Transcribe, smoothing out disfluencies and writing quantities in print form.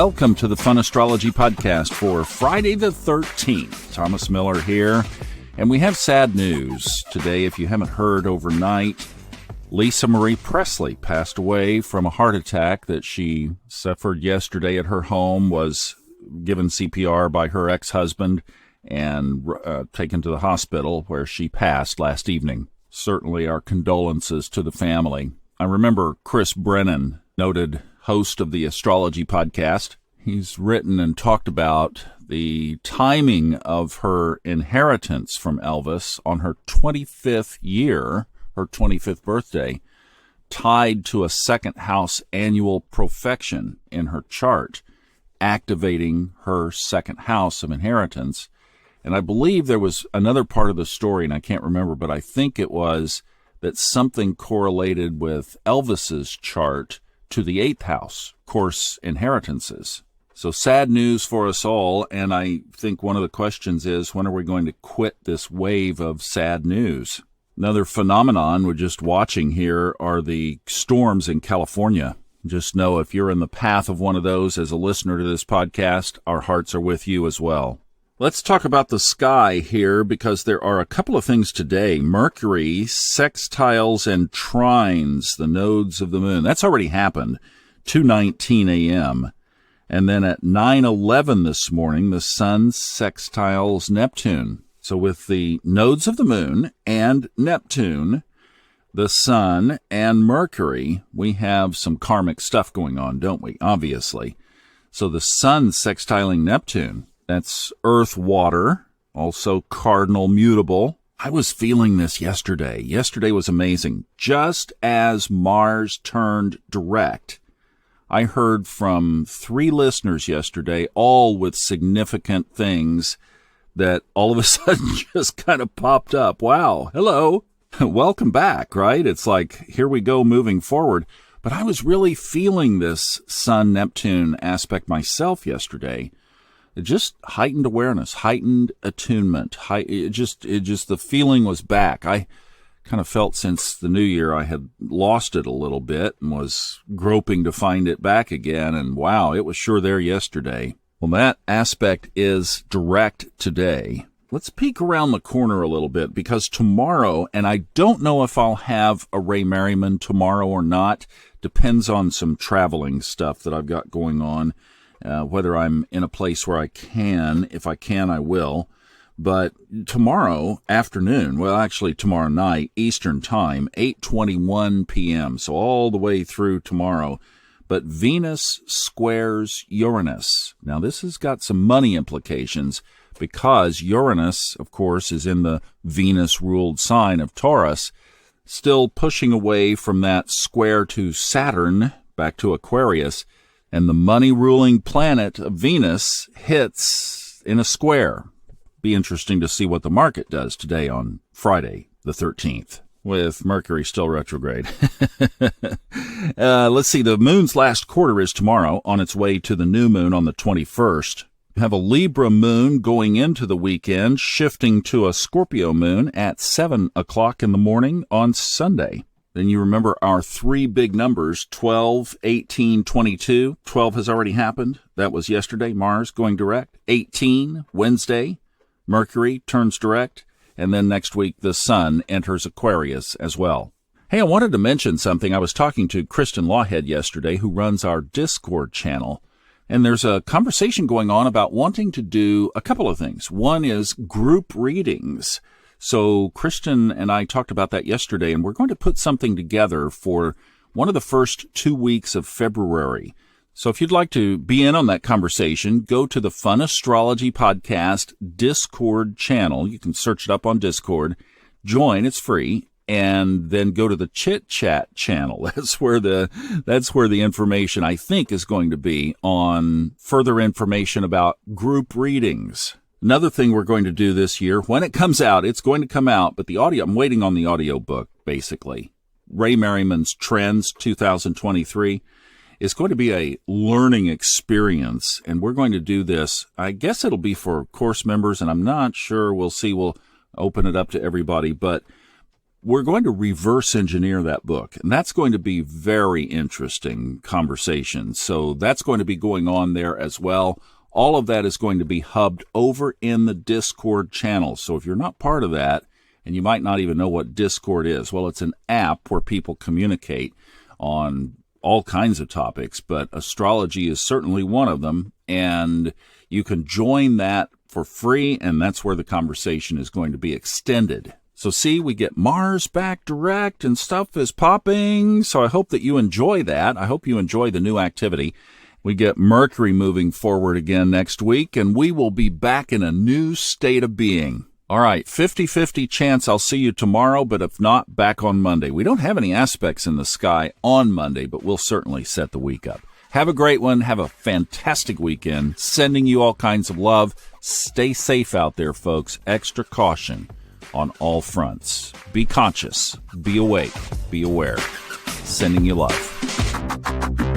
Welcome to the Fun Astrology Podcast for Friday the 13th. Thomas Miller here, and we have sad news today. If you haven't heard overnight, Lisa Marie Presley passed away from a heart attack that she suffered yesterday at her home, was given CPR by her ex-husband, and taken to the hospital where she passed last evening. Certainly our condolences to the family. I remember Chris Brennan, noted host of the Astrology Podcast. He's written and talked about the timing of her inheritance from Elvis on her 25th year, her 25th birthday, tied to a second house annual profection in her chart, activating her second house of inheritance. And I believe there was another part of the story, and I can't remember, but I think it was that something correlated with Elvis's chart to the 8th house, course inheritances. So sad news for us all, and I think one of the questions is, when are we going to quit this wave of sad news? Another phenomenon we're just watching here are the storms in California. Just know if you're in the path of one of those as a listener to this podcast, our hearts are with you as well. Let's talk about the sky here, because there are a couple of things today. Mercury, sextiles, and trines, the nodes of the moon. That's already happened, 2:19 a.m. And then at 9:11 this morning, the sun sextiles Neptune. So with the nodes of the moon and Neptune, the sun and Mercury, we have some karmic stuff going on, don't we? Obviously. So the sun sextiling Neptune, that's earth, water, also cardinal mutable. I was feeling this yesterday. Yesterday was amazing. Just as Mars turned direct, I heard from 3 listeners yesterday, all with significant things that all of a sudden just kind of popped up. Wow, hello, welcome back, right? It's like, here we go moving forward. But I was really feeling this Sun-Neptune aspect myself yesterday. It just heightened awareness, heightened attunement. It just the feeling was back. I kind of felt since the new year I had lost it a little bit and was groping to find it back again. And wow, it was sure there yesterday. Well, that aspect is direct today. Let's peek around the corner a little bit, because tomorrow, and I don't know if I'll have a Ray Merrimann tomorrow or not, depends on some traveling stuff that I've got going on. Whether I'm in a place where I can. If I can, I will. But tomorrow afternoon, well, actually tomorrow night, Eastern Time, 8:21 p.m., so all the way through tomorrow. But Venus squares Uranus. Now, this has got some money implications, because Uranus, of course, is in the Venus-ruled sign of Taurus, still pushing away from that square to Saturn, back to Aquarius. And the money-ruling planet of Venus hits in a square. Be interesting to see what the market does today on Friday, the 13th, with Mercury still retrograde. Let's see, the moon's last quarter is tomorrow, on its way to the new moon on the 21st. You have a Libra moon going into the weekend, shifting to a Scorpio moon at 7 o'clock in the morning on Sunday. Then you remember our 3 big numbers, 12, 18, 22. 12 has already happened. That was yesterday, Mars going direct. 18, Wednesday, Mercury turns direct. And then next week, the sun enters Aquarius as well. Hey, I wanted to mention something. I was talking to Kristen Lawhead yesterday, who runs our Discord channel. And there's a conversation going on about wanting to do a couple of things. One is group readings. So Kristen and I talked about that yesterday, and we're going to put something together for one of the first 2 weeks of February. So if you'd like to be in on that conversation, go to the Fun Astrology Podcast Discord channel. You can search it up on Discord. Join, it's free, and then go to the Chit Chat channel. That's where the information, I think, is going to be on further information about group readings. Another thing we're going to do this year, when it comes out, it's going to come out, but the audio, I'm waiting on the audio book, basically. Ray Merrimann's Trends 2023 is going to be a learning experience, and we're going to do this. I guess it'll be for course members, and I'm not sure. We'll see. We'll open it up to everybody, but we're going to reverse engineer that book, and that's going to be very interesting conversation. So that's going to be going on there as well. All of that is going to be hubbed over in the Discord channel. So if you're not part of that, and you might not even know what Discord is, well, it's an app where people communicate on all kinds of topics, but astrology is certainly one of them, and you can join that for free, and that's where the conversation is going to be extended. So see, we get Mars back direct and stuff is popping. So I hope that you enjoy that. I hope you enjoy the new activity. We get Mercury moving forward again next week, and we will be back in a new state of being. All right, 50-50 chance I'll see you tomorrow, but if not, back on Monday. We don't have any aspects in the sky on Monday, but we'll certainly set the week up. Have a great one. Have a fantastic weekend. Sending you all kinds of love. Stay safe out there, folks. Extra caution on all fronts. Be conscious. Be awake. Be aware. Sending you love.